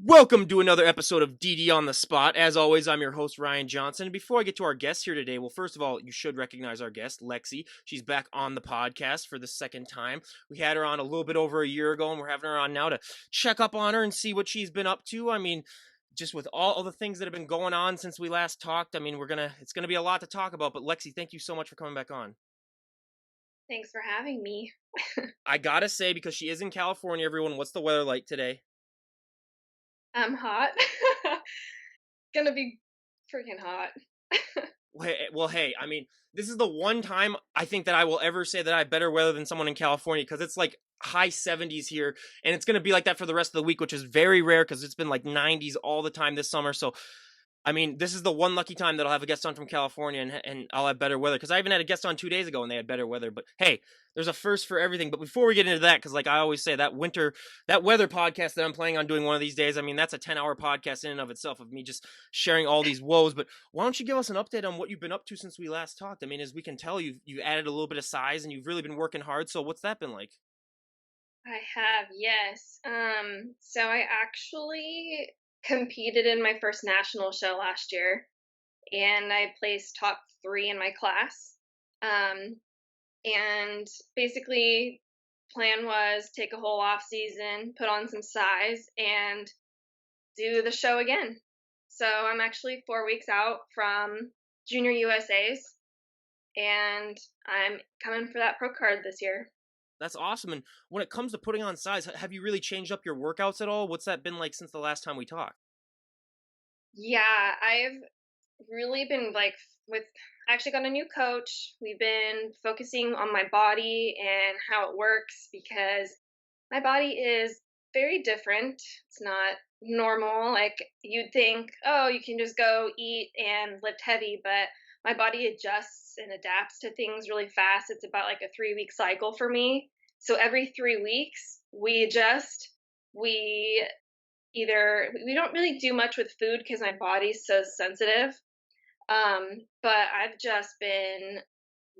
Welcome to another episode of DD on the Spot. As always, I'm your host, Ryan Johnson. Before I get to our guest here today, well, first of all, you should recognize our guest, Lexi. She's back on the podcast for the second time. We had her on a little bit over a year ago, and we're having her on now to check up on her and see what she's been up to. I mean, just with all the things that have been going on since we last talked, I mean, it's gonna be a lot to talk about. But Lexi, thank you so much for coming back on. Thanks for having me. I gotta say, because she is in California, everyone, what's the weather like today? I'm hot. Gonna be freaking hot. Well, hey, I mean, this is the one time I think that I will ever say that I have better weather than someone in California because it's like high 70s here, and it's going to be like that for the rest of the week, which is very rare because it's been like 90s all the time this summer. So I mean, this is the one lucky time that I'll have a guest on from California and I'll have better weather. Because I even had a guest on 2 days ago and they had better weather. But hey, there's a first for everything. But before we get into that, because like I always say, that weather podcast that I'm planning on doing one of these days, I mean, that's a 10-hour podcast in and of itself of me just sharing all these woes. But why don't you give us an update on what you've been up to since we last talked? I mean, as we can tell, you've added a little bit of size and you've really been working hard. So what's that been like? I have, yes. So I actually competed in my first national show last year, and I placed top three in my class. Um, and basically, plan was take a whole off season, put on some size, and do the show again. So I'm actually 4 weeks out from Junior USA's, and I'm coming for that pro card this year. That's awesome. And when it comes to putting on size, have you really changed up your workouts at all? What's that been like since the last time we talked? Yeah, I've really been like with I actually got a new coach. We've been focusing on my body and how it works because my body is very different. It's not normal. Like you'd think, oh, you can just go eat and lift heavy, but my body adjusts and adapts to things really fast. It's about like a 3 week cycle for me. So every 3 weeks, we adjust. We we don't really do much with food because my body's so sensitive. But I've just been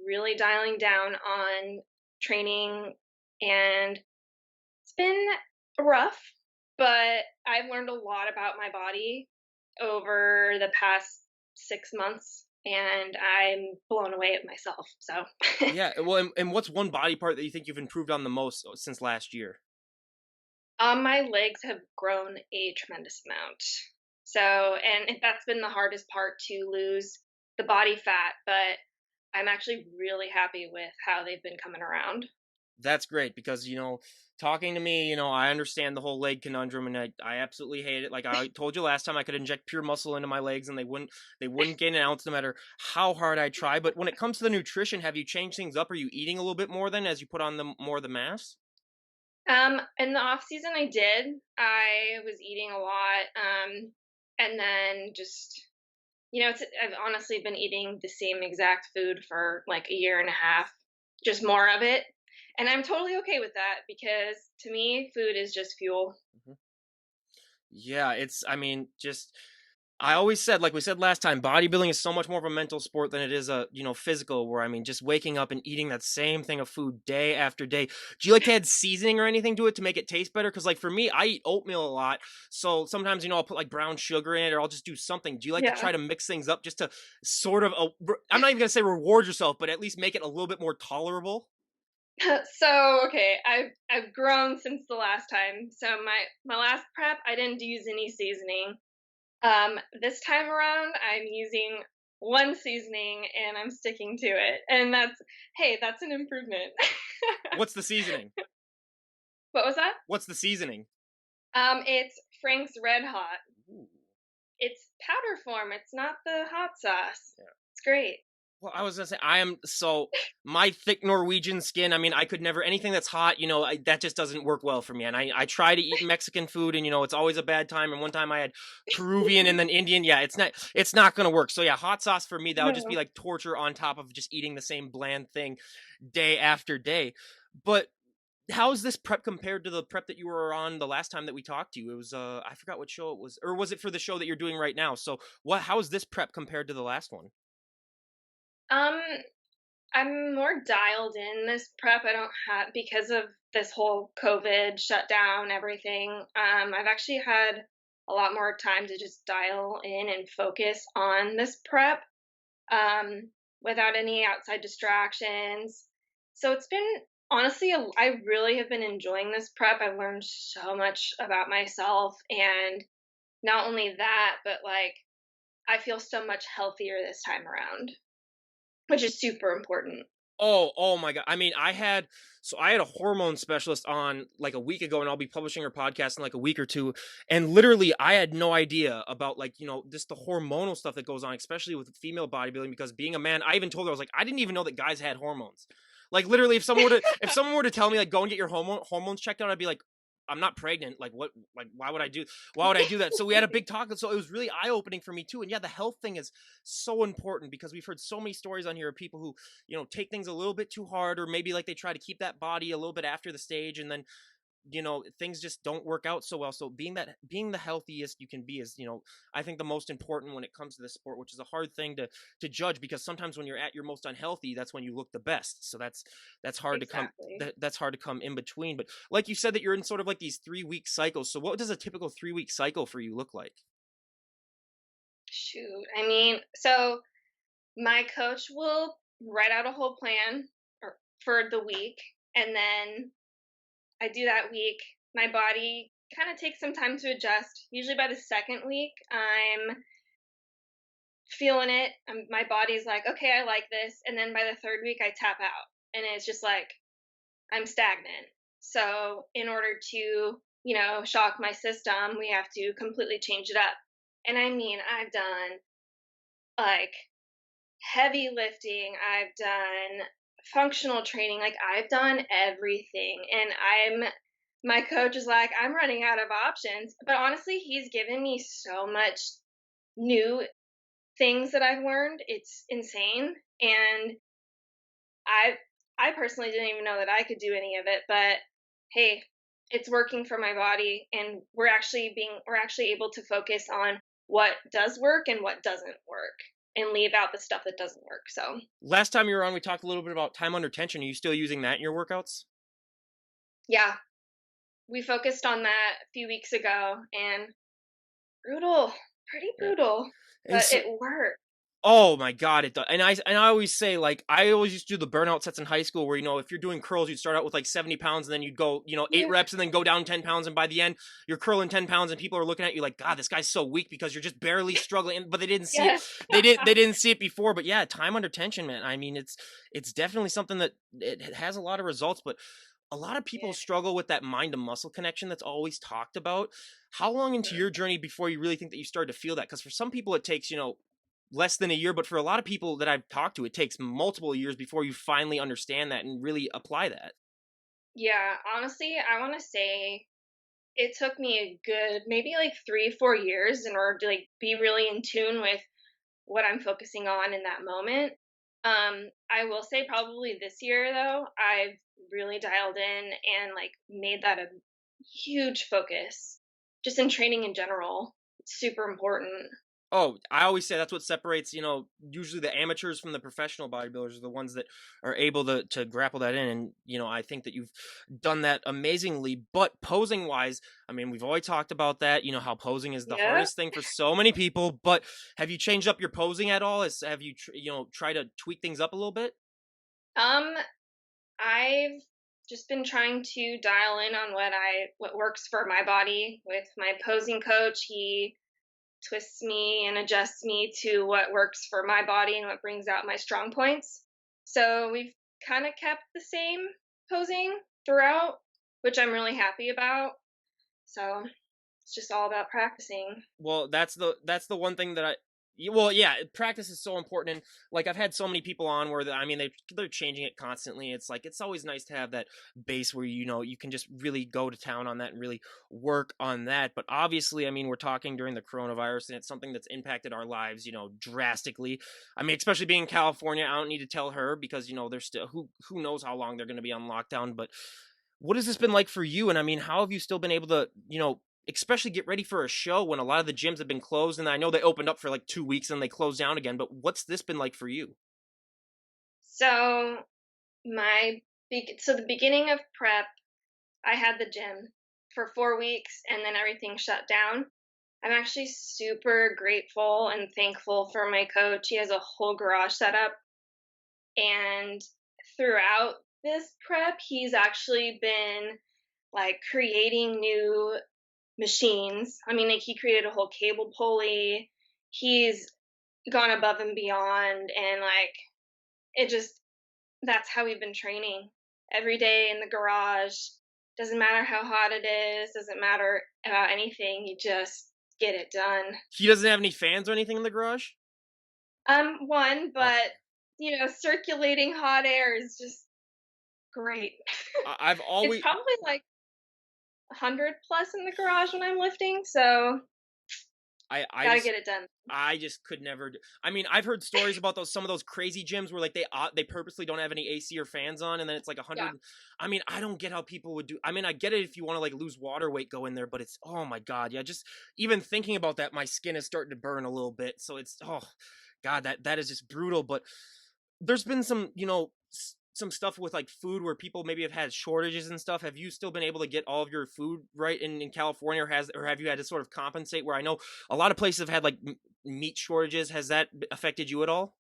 really dialing down on training, and it's been rough, but I've learned a lot about my body over the past 6 months, and I'm blown away at myself. So, Yeah, well, and what's one body part that you think you've improved on the most since last year? my legs have grown a tremendous amount. So, and that's been the hardest part to lose the body fat, but I'm actually really happy with how they've been coming around. That's great because, talking to me, I understand the whole leg conundrum and I absolutely hate it. Like I told you last time, I could inject pure muscle into my legs and they wouldn't gain an ounce no matter how hard I try. But when it comes to the nutrition, have you changed things up? Are you eating a little bit more then as you put on the more of the mass? In the off season, I did. I was eating a lot, and then just I've honestly been eating the same exact food for like a year and a half, just more of it, and I'm totally okay with that because to me, food is just fuel. Mhm. Yeah, I mean, just I always said, like we said last time, bodybuilding is so much more of a mental sport than it is physical. Where I mean, just waking up and eating that same thing of food day after day. Do you like to add seasoning or anything to it to make it taste better? Because like for me, I eat oatmeal a lot, so sometimes I'll put like brown sugar in it, or I'll just do something. Do you like to Yeah. try to mix things up just to sort of? I'm not even gonna say reward yourself, but at least make it a little bit more tolerable. So okay, I've grown since the last time. So my last prep, I didn't use any seasoning. This time around, I'm using one seasoning and I'm sticking to it. And that's an improvement. What's the seasoning? What was that? What's the seasoning? It's Frank's Red Hot. Ooh. It's powder form. It's not the hot sauce. Yeah. It's great. Well, I was gonna say I am so my thick Norwegian skin. I mean, I could never anything that's hot. That just doesn't work well for me. And I try to eat Mexican food, and it's always a bad time. And one time I had Peruvian and then Indian. Yeah, it's not gonna work. So yeah, hot sauce for me that would just be No. like torture on top of just eating the same bland thing day after day. But how's this prep compared to the prep that you were on the last time that we talked to you? It was I forgot what show it was, or was it for the show that you're doing right now? So how is this prep compared to the last one? Um, I'm more dialed in this prep. I don't have because of this whole COVID shutdown, everything. I've actually had a lot more time to just dial in and focus on this prep, um, without any outside distractions. So it's been honestly, I really have been enjoying this prep. I've learned so much about myself. And not only that, but like, I feel so much healthier this time around, which is super important. Oh my god. I mean, I had a hormone specialist on like a week ago, and I'll be publishing her podcast in like a week or two. And literally I had no idea about like, just the hormonal stuff that goes on, especially with female bodybuilding, because being a man, I even told her, I was like, I didn't even know that guys had hormones. Like literally if someone were to tell me like go and get your hormones checked out, I'd be like, I'm not pregnant. Like what, like why would I do that? So we had a big talk. So it was really eye opening for me too. And yeah, the health thing is so important because we've heard so many stories on here of people who take things a little bit too hard, or maybe like they try to keep that body a little bit after the stage, and then things just don't work out so well. So being the healthiest you can be is, I think the most important when it comes to this sport, which is a hard thing to judge, because sometimes when you're at your most unhealthy, that's when you look the best. So that's hard to come Exactly. that's hard to come in between. But like you said, that you're in sort of like these 3 week cycles. So what does a typical 3 week cycle for you look like? Shoot. I mean, so my coach will write out a whole plan for the week, and then I do that week. My body kind of takes some time to adjust. Usually by the second week, I'm feeling it. My body's like, okay, I like this. And then by the third week, I tap out. And it's just like, I'm stagnant. So, in order to, shock my system, we have to completely change it up. And I mean, I've done like heavy lifting, I've done functional training, like I've done everything. And my coach is like, I'm running out of options. But honestly, he's given me so much new things that I've learned. It's insane. And I I personally didn't even know that I could do any of it, but hey, it's working for my body, and we're actually able to focus on what does work and what doesn't work and leave out the stuff that doesn't work. So, Last time you were on, we talked a little bit about time under tension. Are you still using that in your workouts? yeah, we focused on that a few weeks ago, and brutal, pretty Yeah. brutal, And but so, it worked. oh my god, it does. And I always say, like, I always used to do the burnout sets in high school where, if you're doing curls, you'd start out with like 70 pounds, and then you'd go, 8 reps, and then go down 10 pounds, and by the end you're curling 10 pounds, and people are looking at you like, God, this guy's so weak, because you're just barely struggling. But they didn't see it. Yes. They didn't see it before. But yeah, time under tension, man. I mean, it's definitely something that it has a lot of results, but a lot of people Yeah. struggle with that mind to muscle connection that's always talked about. How long into your journey before you really think that you started to feel that? Because for some people it takes, less than a year, but for a lot of people that I've talked to, it takes multiple years before you finally understand that and really apply that. Yeah, honestly, I want to say it took me a good maybe like 3 4 years in order to like be really in tune with what I'm focusing on in that moment. I will say probably this year though, I've really dialed in and like made that a huge focus just in training in general. It's super important. Oh, I always say that's what separates, usually the amateurs from the professional bodybuilders are the ones that are able to grapple that in. And, I think that you've done that amazingly. But posing wise, I mean, we've always talked about that, how posing is the Yeah. hardest thing for so many people. But have you changed up your posing at all? Have you, tried to tweak things up a little bit? Um I've just been trying to dial in on what works for my body with my posing coach. He twists me and adjusts me to what works for my body and what brings out my strong points. So we've kind of kept the same posing throughout, which I'm really happy about. So it's just all about practicing. Well, that's the one thing that well, yeah, practice is so important. And like I've had so many people on where I mean they're changing it constantly. It's like it's always nice to have that base where you can just really go to town on that and really work on that. But obviously, I mean, we're talking during the coronavirus, and it's something that's impacted our lives, drastically. I mean, especially being in California, I don't need to tell her, because there's still who knows how long they're going to be on lockdown. But what has this been like for you? And I mean, how have you still been able to, especially get ready for a show when a lot of the gyms have been closed? And I know they opened up for like 2 weeks and they closed down again, but what's this been like for you? So the beginning of prep, I had the gym for 4 weeks, and then everything shut down. I'm actually super grateful and thankful for my coach. He has a whole garage set up, and throughout this prep, he's actually been like creating new machines. I mean, like he created a whole cable pulley. He's gone above and beyond, and like it just that's how we've been training every day in the garage. Doesn't matter how hot it is, doesn't matter about anything. You just get it done. He doesn't have any fans or anything in the garage? One, Oh, but circulating hot air is just great. I've It's always probably like 100 plus in the garage when I'm lifting, so I gotta just get it done. I just could never do. I mean, I've heard stories about those some of those crazy gyms where like they purposely don't have any AC or fans on, and then it's like a Yeah. hundred. I mean, I don't get how people would do. I mean, I get it if you want to like lose water weight, go in there, but it's oh my god, yeah. Just even thinking about that, my skin is starting to burn a little bit. So it's oh god, that is just brutal. But there's been some some stuff with like food where people maybe have had shortages and stuff. Have you still been able to get all of your food right in California, or have you had to sort of compensate? Where I know a lot of places have had like meat shortages. Has that affected you at all?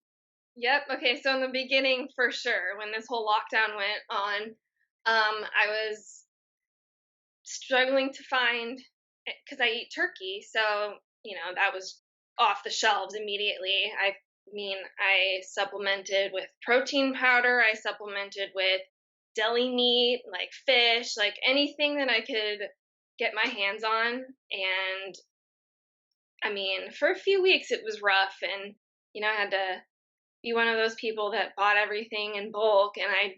Yep. Okay. So in the beginning, for sure, when this whole lockdown went on, I was struggling to find because I eat turkey, so that was off the shelves immediately. I supplemented with protein powder. I supplemented with deli meat, like fish, like anything that I could get my hands on. And I mean, for a few weeks it was rough, and I had to be one of those people that bought everything in bulk, and I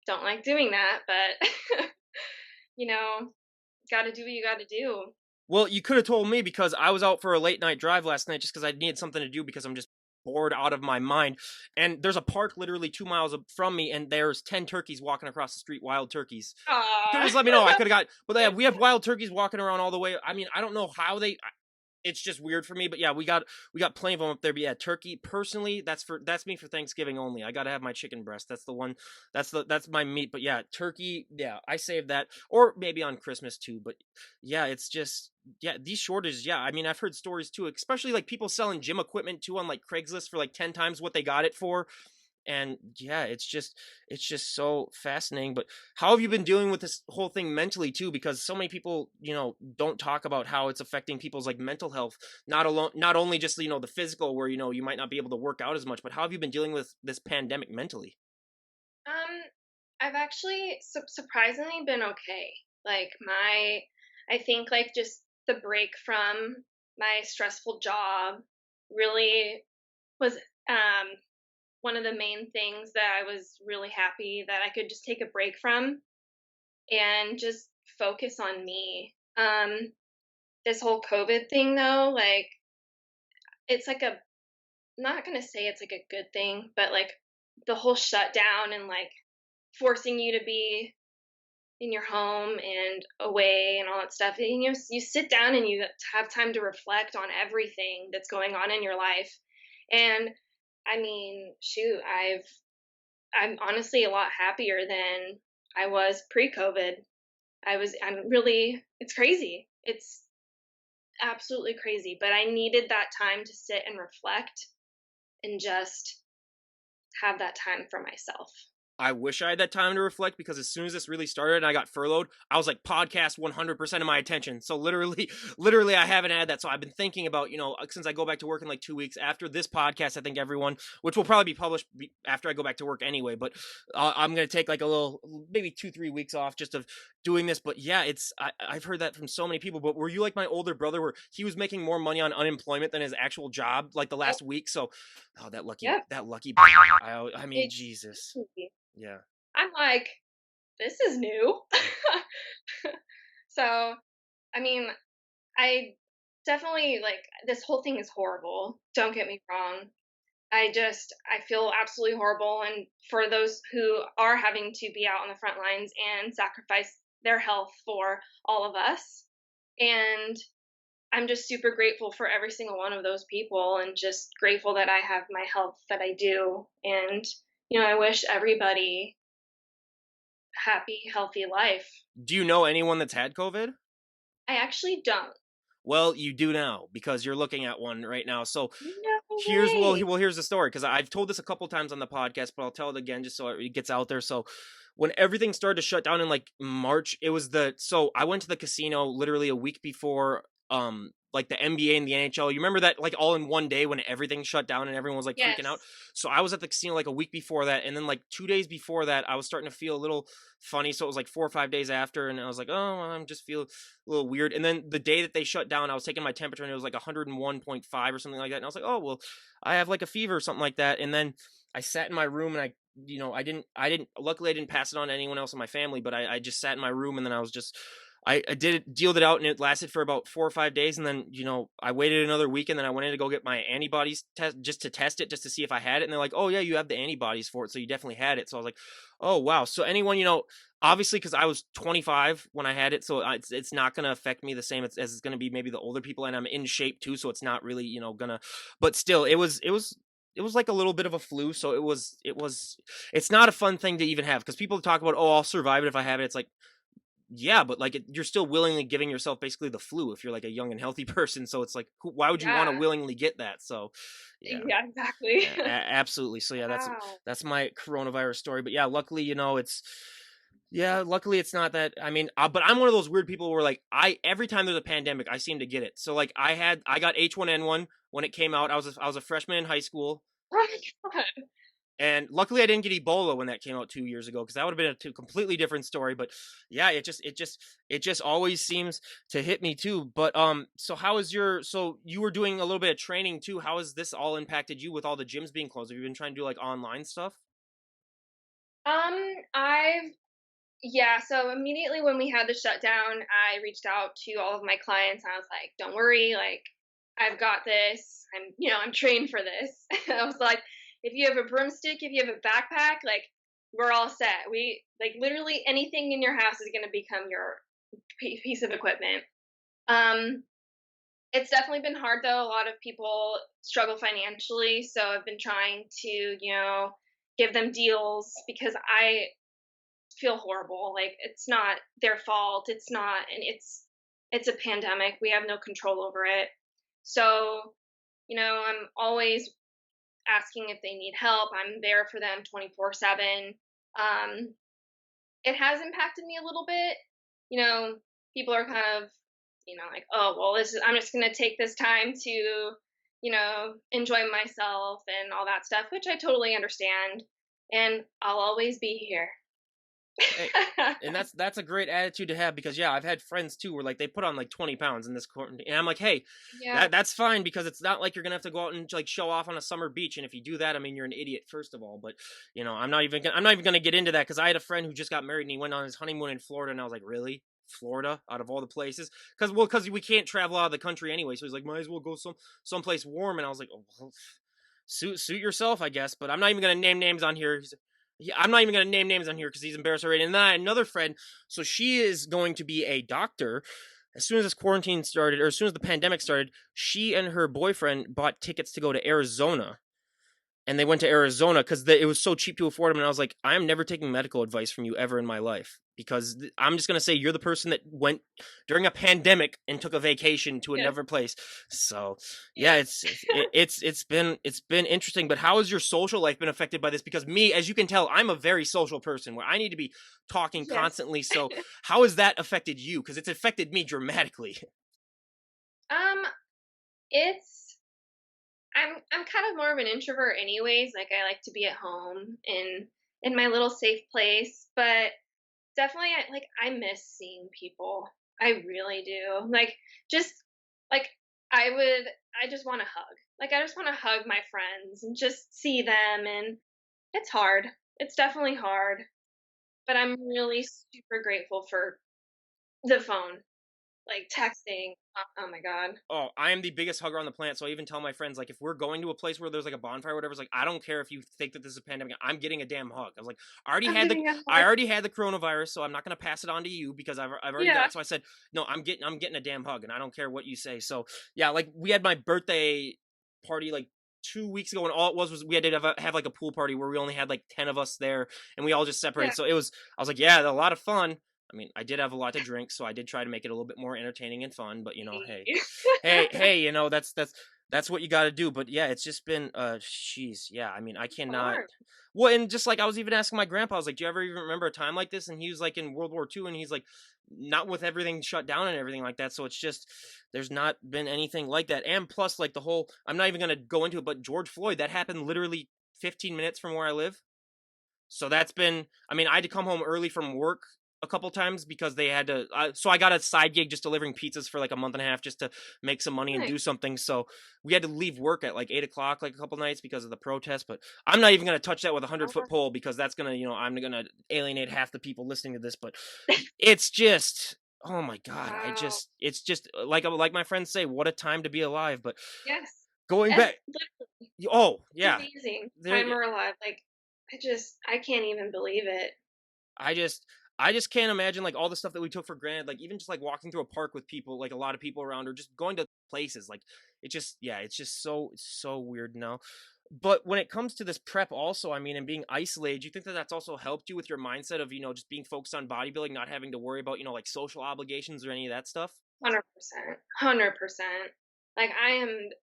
don't like doing that, but you know, got to do what you got to do. Well, you could have told me because I was out for a late night drive last night just because I needed something to do because I'm just bored out of my mind. And there's a park literally 2 miles from me, and there's 10 turkeys walking across the street, wild turkeys. You could have Aw. just let me know. I could have got, but yeah, we have wild turkeys walking around all the way. I mean, I don't know how they. It's just weird for me, but yeah, we got plenty of them up there. But yeah, turkey personally, that's me for Thanksgiving only. I gotta have my chicken breast. That's the one. That's my meat. But yeah, turkey. Yeah, I save that, or maybe on Christmas too. But yeah, it's just yeah these shortages. Yeah, I mean I've heard stories too, especially like people selling gym equipment too on like Craigslist for like 10 times what they got it for. And yeah, it's just so fascinating. But how have you been dealing with this whole thing mentally too? Because so many people don't talk about how it's affecting people's like mental health, not only just the physical where you might not be able to work out as much, but how have you been dealing with this pandemic mentally? Um, I've actually surprisingly been okay. Like I think like just the break from my stressful job really was um one of the main things that I was really happy that I could just take a break from and just focus on me. This whole COVID thing though, like it's like a not gonna say it's like a good thing, but like the whole shutdown and like forcing you to be in your home and away and all that stuff. And, you sit down and you have time to reflect on everything that's going on in your life. And I mean, shoot, I'm honestly a lot happier than I was pre-COVID. I'm really it's crazy. It's absolutely crazy, but I needed that time to sit and reflect and just have that time for myself. I wish I had that time to reflect because as soon as this really started and I got furloughed, I was like podcast 100% of my attention. So literally, literally, I haven't had that. So I've been thinking about, since I go back to work in like 2 weeks after this podcast, I think everyone, which will probably be published after I go back to work anyway, but I'm going to take like a little, maybe 2, 3 weeks off just of doing this. But yeah, I've heard that from so many people. But were you like my older brother where he was making more money on unemployment than his actual job like the Yep. last week? So, oh, Yep. that lucky, I mean, Jesus. Exactly. Yeah. I'm like, this is new. So, I mean, I definitely like this whole thing is horrible. Don't get me wrong. I feel absolutely horrible. And for those who are having to be out on the front lines and sacrifice their health for all of us. And I'm just super grateful for every single one of those people and just grateful that I have my health that I do. And, I wish everybody happy, healthy life. Do you know anyone that's had COVID? I actually don't. Well, you do now because you're looking at one right now. So No here's well, way. here's the story because I've told this a couple times on the podcast, but I'll tell it again just so it gets out there. So when everything started to shut down in like March, it was the so I went to the casino literally a week before like the NBA and the NHL. You remember that like all in one day when everything shut down and everyone was like freaking out. Yes. So I was at the casino like a week before that, and then like 2 days before that, I was starting to feel a little funny. So it was like 4 or 5 days after, and I was like, oh, I'm just feel a little weird. And then the day that they shut down, I was taking my temperature and it was like 101.5 or something like that. And I was like, oh well, I have like a fever or something like that. And then I sat in my room and I didn't, luckily I didn't pass it on to anyone else in my family, but I just sat in my room and then I was just, I did it, dealed it out and it lasted for about 4 or 5 days. And then, I waited another week and then I went in to go get my antibodies test just to test it, just to see if I had it. And they're like, oh yeah, you have the antibodies for it. So you definitely had it. So I was like, oh wow. So anyone, obviously because I was 25 when I had it, so it's not going to affect me the same as it's going to be maybe the older people, and I'm in shape too, so it's not really gonna. But still, it was like a little bit of a flu, so it's not a fun thing to even have because people talk about, oh, I'll survive it if I have it. It's like, yeah, but like you're still willingly giving yourself basically the flu if you're like a young and healthy person. So it's like, why would you want to Yeah. willingly get that? So yeah. Yeah, exactly. Absolutely. So yeah, that's Wow. that's my coronavirus story. But yeah, luckily, luckily it's not that. I mean, but I'm one of those weird people where like I every time there's a pandemic, I seem to get it. So like I got H1N1 when it came out. I was a freshman in high school, Oh my god. and luckily I didn't get Ebola when that came out 2 years ago because that would have been a completely different story. But yeah, it just always seems to hit me too. But so how is so you were doing a little bit of training too? How has this all impacted you with all the gyms being closed? Have you been trying to do like online stuff? I've Yeah, so immediately when we had the shutdown, I reached out to all of my clients. I was like, "Don't worry, like I've got this. I'm trained for this." I was like, "If you have a broomstick, if you have a backpack, like we're all set. We like literally anything in your house is going to become your piece of equipment." Um, it's definitely been hard though. A lot of people struggle financially, so I've been trying to, give them deals because I feel horrible. Like it's not their fault. It's not, and it's a pandemic. We have no control over it. So, I'm always asking if they need help. I'm there for them 24/7. Um, it has impacted me a little bit. You know, people are kind of, like, oh well, I'm just gonna take this time to, enjoy myself and all that stuff, which I totally understand. And I'll always be here. Hey, and that's a great attitude to have because yeah, I've had friends too where like they put on like 20 pounds in this quarantine, and I'm like, hey, Yeah. that's fine because it's not like you're gonna have to go out and like show off on a summer beach, and if you do that, I mean, you're an idiot first of all. But I'm not even gonna get into that because I had a friend who just got married and he went on his honeymoon in Florida, and I was like, really? Florida out of all the places because we can't travel out of the country anyway, so he's like, might as well go someplace warm, and I was like, oh, well, suit yourself, I guess. But I'm not even gonna name names on here. Yeah, I'm not even going to name names on here because he's embarrassed already. And then I had another friend, so she is going to be a doctor. As soon as this quarantine started, or as soon as the pandemic started, she and her boyfriend bought tickets to go to Arizona, and they went to Arizona because it was so cheap to afford them. And I was like, I am never taking medical advice from you ever in my life because I'm just gonna say you're the person that went during a pandemic and took a vacation to Yes. another place. So yeah, Yes. it's been interesting. But how has your social life been affected by this? Because me, as you can tell, I'm a very social person where I need to be talking Yes. constantly. So how has that affected you? Because it's affected me dramatically. Um, it's I'm kind of more of an introvert anyways. Like I like to be at home in my little safe place, but definitely I miss seeing people. I really do. Like just like I just want to hug. Like I just want to hug my friends and just see them, and it's hard. It's definitely hard, but I'm really super grateful for the phone. Like texting. Oh my god. Oh, I am the biggest hugger on the planet. So I even tell my friends, like, if we're going to a place where there's like a bonfire or whatever, it's like, I don't care if you think that this is a pandemic. I'm getting a damn hug. I was like, I'm getting a I hug. already had the coronavirus, so I'm not gonna pass it on to you because I've already got Yeah. it. So I said, no, I'm getting a damn hug, and I don't care what you say. So yeah, like we had my birthday party like 2 weeks ago, and all it was we had to have like a pool party where we only had like 10 of us there, and we all just separated. Yeah. So I was like, yeah, a lot of fun. I mean, I did have a lot to drink, so I did try to make it a little bit more entertaining and fun. But hey, Hey. hey, that's what you got to do. But yeah, it's just been jeez, yeah. I mean, I cannot. Hard. Well, and just like I was even asking my grandpa, I was like, "Do you ever even remember a time like this?" And he was like in World War II, and he's like, not with everything shut down and everything like that. So it's just there's not been anything like that. And plus, like the whole, I'm not even gonna go into it, but George Floyd, that happened literally 15 minutes from where I live. So that's been, I mean, I had to come home early from work a couple times because they had to, so I got a side gig just delivering pizzas for like a month and a half just to make some money and Nice. do something. So we had to leave work at like 8 o'clock, like a couple nights because of the protest. But I'm not even going to touch that with a 100 foot pole because that's going to, I'm going to alienate half the people listening to this. But it's just, oh my God, Wow. it's just like my friends say, what a time to be alive. But Yes. going Yes. back, oh yeah, Amazing. there, Time we're alive. Like, I can't even believe it. I just I just can't imagine like all the stuff that we took for granted, like even just like walking through a park with people, like a lot of people around, or just going to places. Like it just yeah, it's so weird now. But when it comes to this prep, also, I mean, and being isolated, do you think that that's also helped you with your mindset of just being focused on bodybuilding, not having to worry about like social obligations or any of that stuff? 100%. 100%. Like, I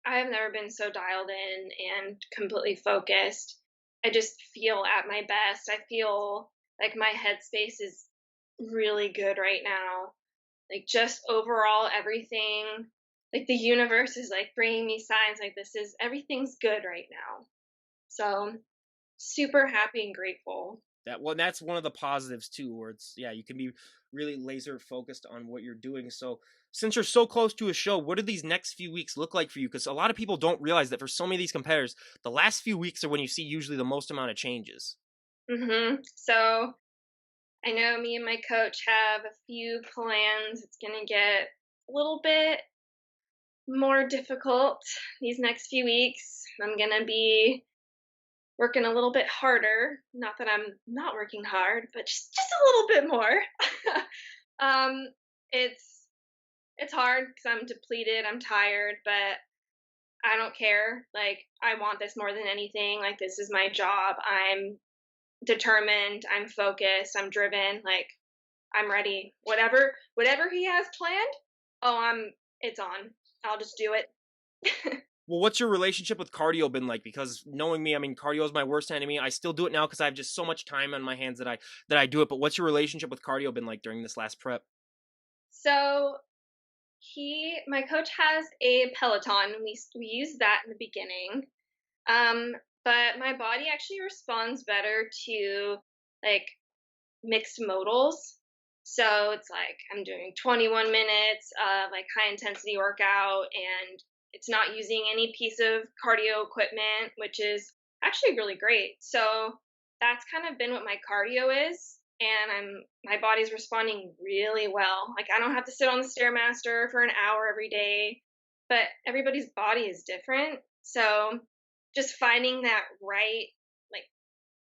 have never been so dialed in and completely focused. I just feel at my best. I feel like my headspace is really good right now. Like, just overall everything, like, the universe is, like, bringing me signs, like, everything's good right now. So, super happy and grateful. That's one of the positives too, where it's yeah, you can be really laser focused on what you're doing. So since you're so close to a show, what do these next few weeks look like for you? Because a lot of people don't realize that for so many of these competitors, the last few weeks are when you see usually the most amount of changes. So, I know me and my coach have a few plans. It's gonna get a little bit more difficult these next few weeks. I'm gonna be working a little bit harder. Not that I'm not working hard, but just a little bit more. um, it's it's hard because I'm depleted. I'm tired, but I don't care. Like, I want this more than anything. Like, this is my job. I'm determined. I'm focused. I'm driven. Like, I'm ready. Whatever he has planned, oh, it's on. I'll just do it. Well, what's your relationship with cardio been like? Because knowing me, I mean, cardio is my worst enemy. I still do it now because I have just so much time on my hands that I do it. But what's your relationship with cardio been like during this last prep? So, my coach has a Peloton. We use that in the beginning. Um, but my body actually responds better to like mixed modals. So it's like I'm doing 21 minutes of like high intensity workout, and it's not using any piece of cardio equipment, which is actually really great. So that's kind of been what my cardio is. And my body's responding really well. Like, I don't have to sit on the Stairmaster for an hour every day, but everybody's body is different. So just finding like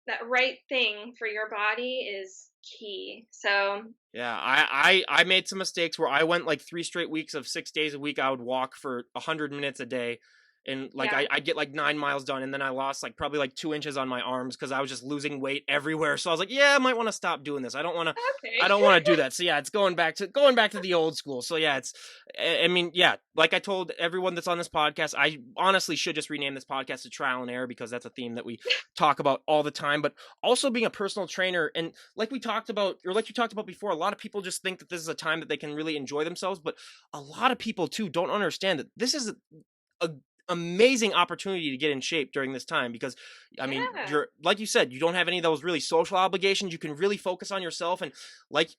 that right thing for your body is key. So, Yeah, I made some mistakes where I went like 3 straight weeks of 6 days a week. I would walk for 100 minutes a day, and like yeah. I get like 9 miles done, and then I lost like probably like 2 inches on my arms because I was just losing weight everywhere. So I was like, yeah, I might want to stop doing this. I Okay. don't want to do that. So yeah, it's going back to the old school. So yeah, I mean yeah, like I told everyone that's on this podcast, I honestly should just rename this podcast to Trial and Error because that's a theme that we talk about all the time. But also being a personal trainer and like we talked about or like you talked about before, a lot of people just think that this is a time that they can really enjoy themselves, but a lot of people too don't understand that this is a amazing opportunity to get in shape during this time because I mean Yeah. you're like you said, you don't have any of those really social obligations. You can really focus on yourself and like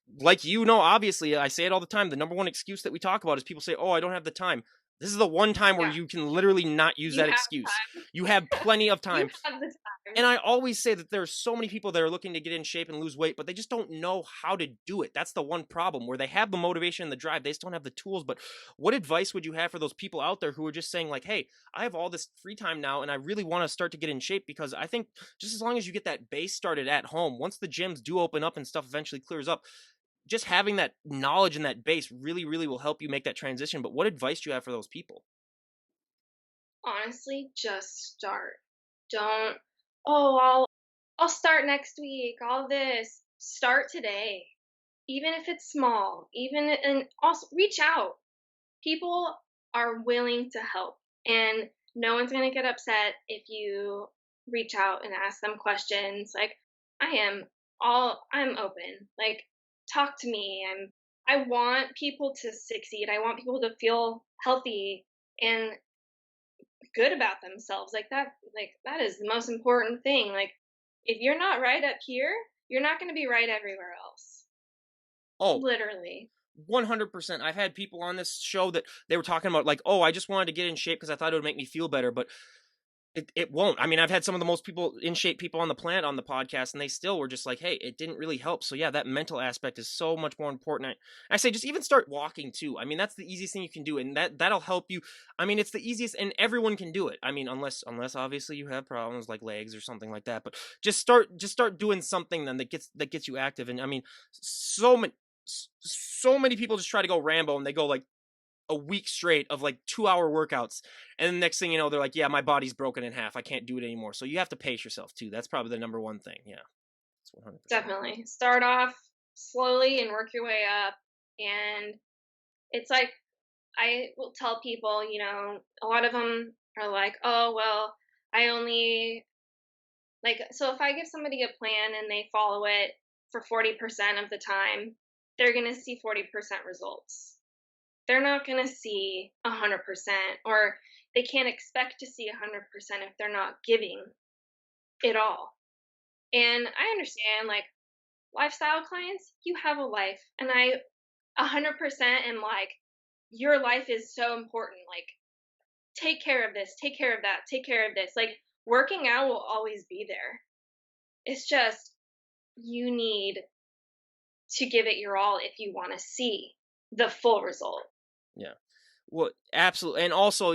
obviously I say it all the time, the number one excuse that we talk about is people say, oh, I don't have the time. This is the one time where Yeah. you can literally not use You that have excuse. time. You have plenty of You time. have the And time. I always say that there's so many people that are looking to get in shape and lose weight, but they just don't know how to do it. That's the one problem where they have the motivation and the drive. They just don't have the tools. But what advice would you have for those people out there who are just saying, like, hey, I have all this free time now and I really want to start to get in shape? Because I think just as long as you get that base started at home, once the gyms do open up and stuff eventually clears up, just having that knowledge and that base really, really will help you make that transition. But what advice do you have for those people? Honestly, just start. Don't, oh, I'll start next week. All this. Start today. even if it's small, even and also reach out. People are willing to help, and no one's going to get upset if you reach out and ask them questions. Like, I'm open. Like, talk to me. I want people to succeed. I want people to feel healthy and good about themselves. Like that is the most important thing. Like, if you're not right up here, you're not going to be right everywhere else. Oh, Literally. 100%. I've had people on this show that they were talking about like, "Oh, I just wanted to get in shape because I thought it would make me feel better," but it won't. I mean, I've had some of the most people in shape people on the planet on the podcast, and they still were just like, "Hey, it didn't really help." So yeah, that mental aspect is so much more important. I say just even start walking too. I mean, that's the easiest thing you can do, and that'll help you. I mean, it's the easiest, and everyone can do it. I mean, unless obviously you have problems like legs or something like that. But just start doing something then that gets you active. And I mean, so many people just try to go Rambo, and they go like a week straight of like 2-hour workouts, and the next thing you know they're like, yeah, my body's broken in half, I can't do it anymore. So you have to pace yourself too. That's probably the number one thing. Yeah, it's 100%. Definitely. Start off slowly and work your way up. And it's like, I will tell people, a lot of them are like, oh, well, I only, like, so if I give somebody a plan and they follow it for 40% of the time, they're going to see 40% results. They're not going to see 100%, or they can't expect to see 100% if they're not giving it all. And I understand, like, lifestyle clients, you have a life. And I 100% am like, your life is so important. Like, take care of this, take care of that, take care of this. Like, working out will always be there. It's just, you need to give it your all if you want to see the full result. Yeah. Well, absolutely. And also,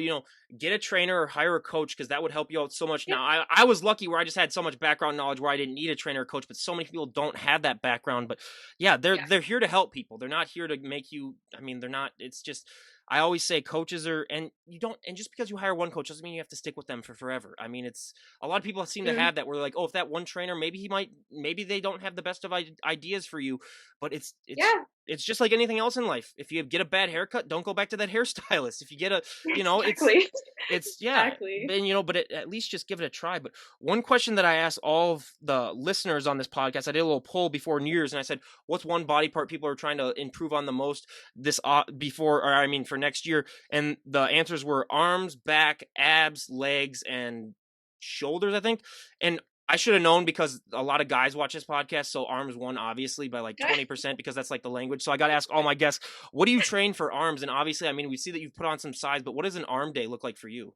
get a trainer or hire a coach because that would help you out so much. Yeah, Now, I was lucky where I just had so much background knowledge where I didn't need a trainer or coach, but so many people don't have that background. But yeah, they're yeah, they're here to help people. They're not here to make you. I mean, they're not. It's just I always say coaches are, and you don't, and just because you hire one coach doesn't mean you have to stick with them for forever. I mean, it's a lot of people seem to mm, have that where they're like, oh, if that one trainer, maybe they don't have the best of ideas for you, but yeah, it's just like anything else in life. If you get a bad haircut, don't go back to that hairstylist. If you get a, exactly. it's yeah, Exactly. then but at least just give it a try. But one question that I asked all of the listeners on this podcast, I did a little poll before New Year's, and I said, "What's one body part people are trying to improve on the most this before, or I mean, for next year?" And the answers were arms, back, abs, legs, and shoulders, I think. And I should have known because a lot of guys watch this podcast, so arms won obviously by like 20% because that's like the language. So I got to ask all my guests, what do you train for arms? And obviously, I mean, we see that you've put on some size, but what does an arm day look like for you?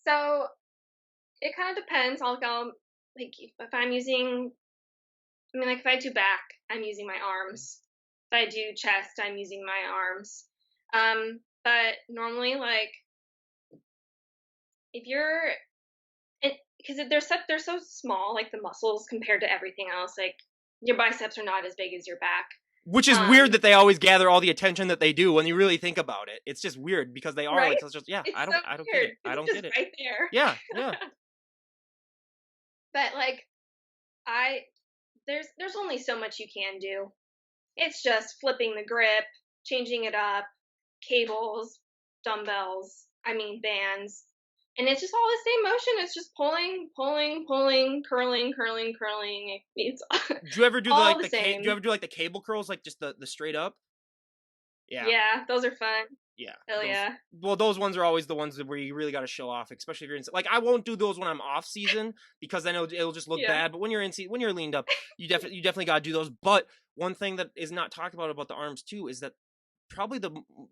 So it kind of depends. I'll go, like, if I'm using, I mean, like, if I do back, I'm using my arms. If I do chest, I'm using my arms. But normally, like, if you're, because they're so small, like the muscles compared to everything else, like your biceps are not as big as your back. Which is weird Um, that they always gather all the attention that they do when you really think about it. It's just weird because they are right? like, it's just, yeah, It's so I don't get weird it. I because don't it's get just it. right there. Yeah, yeah. But like, I there's only so much you can do. It's just flipping the grip, changing it up, cables, dumbbells, I mean bands. And it's just all the same motion. It's just pulling, pulling, pulling, curling, curling, curling. It's Do you ever do all the do you same. ever do like the cable curls, like just the straight up? Yeah. Yeah, those are fun. Yeah, Hell yeah. those ones are always the ones where you really got to show off, especially if you're in. Like, I won't do those when I'm off season because then it'll just look Yeah. bad. But when you're when you're leaned up, you definitely got to do those. But one thing that is not talked about the arms too is that probably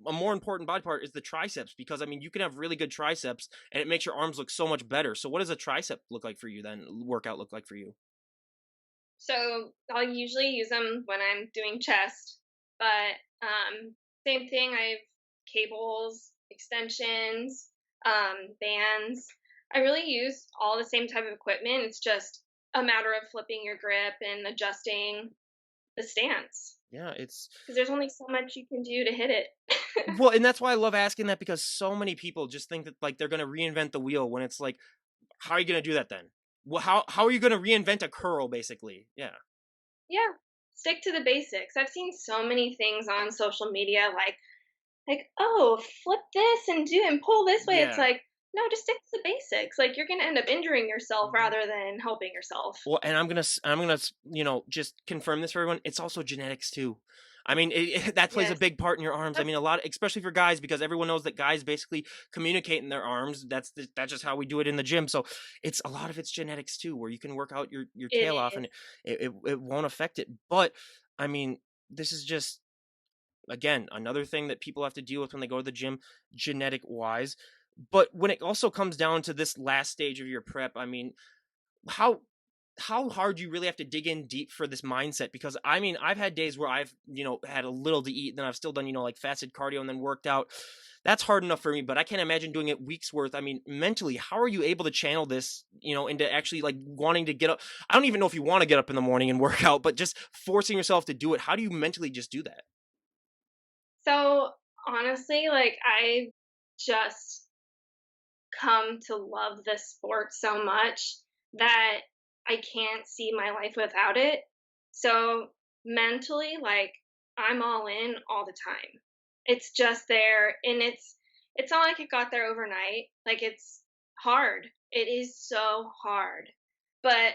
a more important body part is the triceps, because I mean you can have really good triceps and it makes your arms look so much better. So what does a tricep look like for you then? Workout look like for you? So I'll usually use them when I'm doing chest, but same thing. I have cables, extensions, bands. I really use all the same type of equipment. It's just a matter of flipping your grip and adjusting the stance Yeah, it's because there's only so much you can do to hit it. well, and that's why I love asking that, because so many people just think that like they're gonna reinvent the wheel when it's like, how are you gonna do that then? Well, how are you gonna reinvent a curl basically? Yeah. Yeah. stick to the basics. I've seen so many things on social media like, "Oh, flip this and do and pull this way." It's Yeah. like, "No, just stick to the basics." Like, you're gonna end up injuring yourself Mhm. rather than helping yourself. Well, and I'm gonna just confirm this for everyone. It's also genetics too. I mean, that plays a Yes. big part in your arms. I Yep, mean, a lot, especially for guys, because everyone knows that guys basically communicate in their arms. That's just how we do it in the gym. So it's a lot of it's genetics too, where you can work out your it tail off is. and it won't affect it. But I mean, this is just again another thing that people have to deal with when they go to the gym, genetic wise. But when it also comes down to this last stage of your prep, I mean, how how hard you really have to dig in deep for this mindset, because I mean I've had days where I've had a little to eat, then I've still done like fasted cardio and then worked out. That's hard enough for me, but I can't imagine doing it weeks worth. I mean, mentally, how are you able to channel this into actually like wanting to get up? I don't even know if you want to get up in the morning and work out, but just forcing yourself to do it. How do you mentally just do that? So, honestly, like, I just come to love this sport so much that I can't see my life without it. So, mentally, like, I'm all in all the time. It's just there, and it's not like it got there overnight. Like, it's hard. It is so hard. But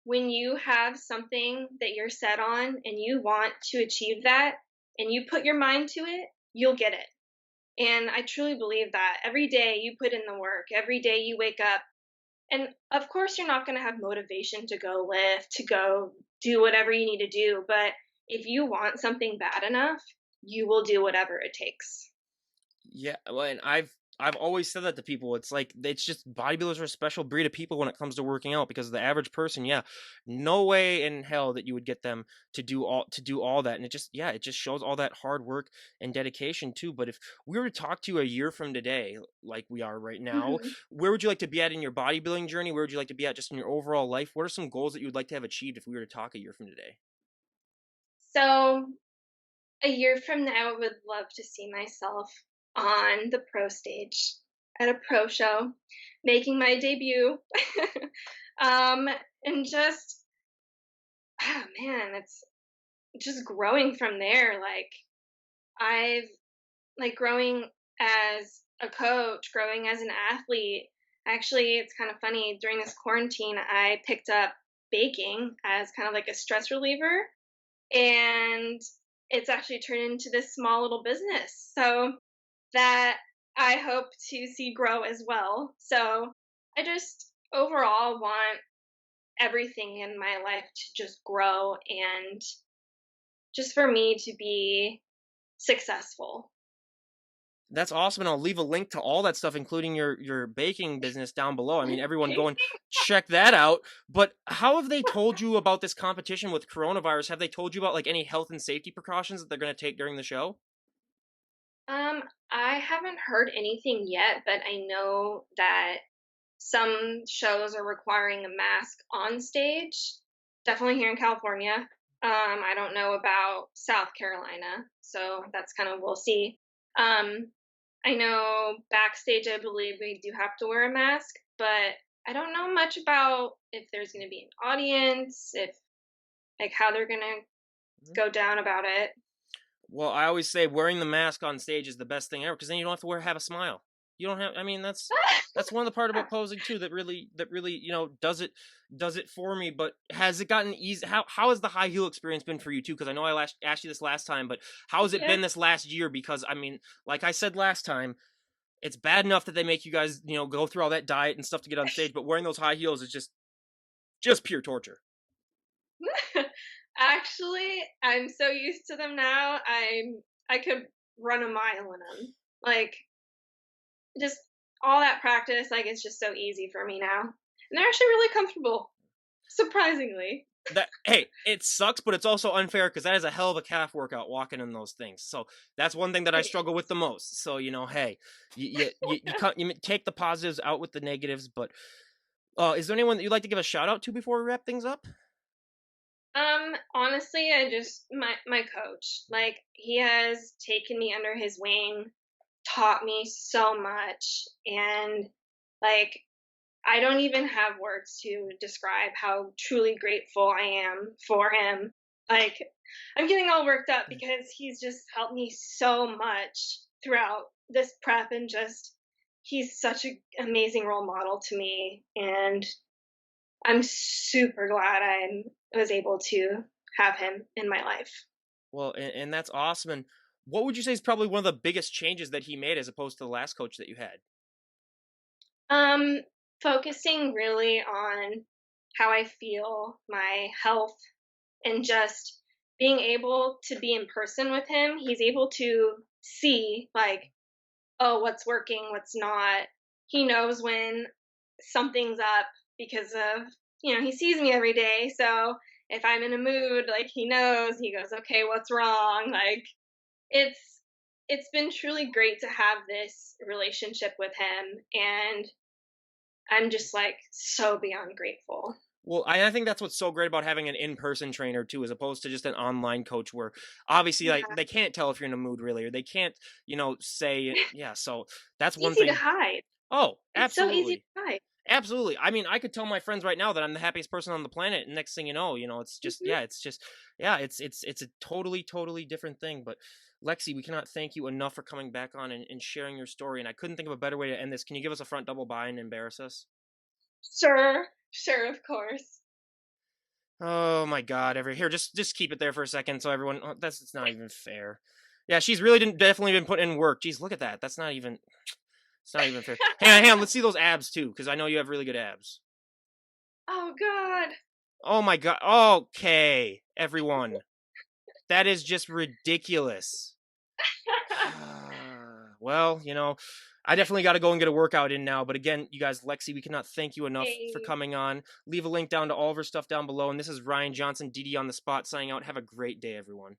when you have something that you're set on and you want to achieve that and you put your mind to it, you'll get it. And I truly believe that every day you put in the work, every day you wake up, and of course, you're not going to have motivation to go lift, to go do whatever you need to do. But if you want something bad enough, you will do whatever it takes. Yeah, well, and I've always said that to people. It's like it's just bodybuilders are a special breed of people when it comes to working out, because the average person, yeah, no way in hell that you would get them to do all that. And it just shows all that hard work and dedication too. But if we were to talk to you a year from today, like we are right now, Mhm. where would you like to be at in your bodybuilding journey? Where would you like to be at just in your overall life? What are some goals that you would like to have achieved if we were to talk a year from today? So, a year from now, I would love to see myself on the pro stage at a pro show, making my debut. um, and just, oh man, it's just growing from there. Like, I've growing as a coach, growing as an athlete. Actually, it's kind of funny. During this quarantine, I picked up baking as kind of like a stress reliever, and it's actually turned into this small little business. So that I hope to see grow as well. So I just overall want everything in my life to just grow and just for me to be successful. That's awesome, and I'll leave a link to all that stuff, including your baking business down below. I mean, everyone go and check that out. But how have they told you about this competition with coronavirus? Have they told you about like any health and safety precautions that they're going to take during the show? Um, I haven't heard anything yet, but I know that some shows are requiring a mask on stage. Definitely here in California. I don't know about South Carolina, so that's kind of we'll see. Um, I know backstage, I believe we do have to wear a mask, but I don't know much about if there's going to be an audience, if like how they're going to Mhm. go down about it. Well, I always say wearing the mask on stage is the best thing ever, because then you don't have to have a smile. You don't have. I mean, that's one of the part about posing too that really does it for me. But has it gotten easy? How has the high heel experience been for you too? Because I know I asked you this last time, but how has it Yeah. been this last year? Because I mean, like I said last time, it's bad enough that they make you guys go through all that diet and stuff to get on stage, but wearing those high heels is just pure torture. Actually, I'm so used to them now. I could run a mile in them. Like just all that practice, like it's just so easy for me now. And they're actually really comfortable, surprisingly. That hey, it sucks, but it's also unfair because that is a hell of a calf workout walking in those things. So that's one thing that I It struggle with is. the most. So hey, you take the positives out with the negatives. But is there anyone that you'd like to give a shout out to before we wrap things up? Honestly, I just my coach, like he has taken me under his wing, taught me so much, and like I don't even have words to describe how truly grateful I am for him. Like, I'm getting all worked up because he's just helped me so much throughout this prep, and just he's such an amazing role model to me, and I'm super glad I was able to have him in my life. Well, and that's awesome. And what would you say is probably one of the biggest changes that he made as opposed to the last coach that you had? Um, Focusing really on how I feel, my health, and just being able to be in person with him. He's able to see, like, oh, what's working, what's not. He knows when something's up because of, he sees me every day. So if I'm in a mood, like, he knows, he goes, okay, what's wrong? Like, it's it's been truly great to have this relationship with him, and I'm just like so beyond grateful. Well, I think that's what's so great about having an in-person trainer too, as opposed to just an online coach where obviously like Yeah, they can't tell if you're in a mood really, or they can't, say yeah. So that's it's one easy to thing. hide. Oh, It's so easy to absolutely. hide. Absolutely. I mean, I could tell my friends right now that I'm the happiest person on the planet, and next thing it's just Mhm. yeah, it's just yeah, it's a totally different thing. But Lexi, we cannot thank you enough for coming back on and sharing your story. And I couldn't think of a better way to end this. Can you give us a front double buy and embarrass us? Sure, sure, of course. Oh my God! Every here, just keep it there for a second, so everyone. Oh, that's it's not even fair. Yeah, she's really definitely been putting in work. Geez, look at that. That's not even. It's not even fair. Hang on, let's see those abs too, because I know you have really good abs. Oh God. Oh my God. Okay, everyone. That is just ridiculous. Well, I definitely got to go and get a workout in now. But again, you guys, Lexi, we cannot thank you enough for Hey. coming on. Leave a link down to all of her stuff down below. And this is Ryan Johnson, DD on the spot, signing out. Have a great day, everyone.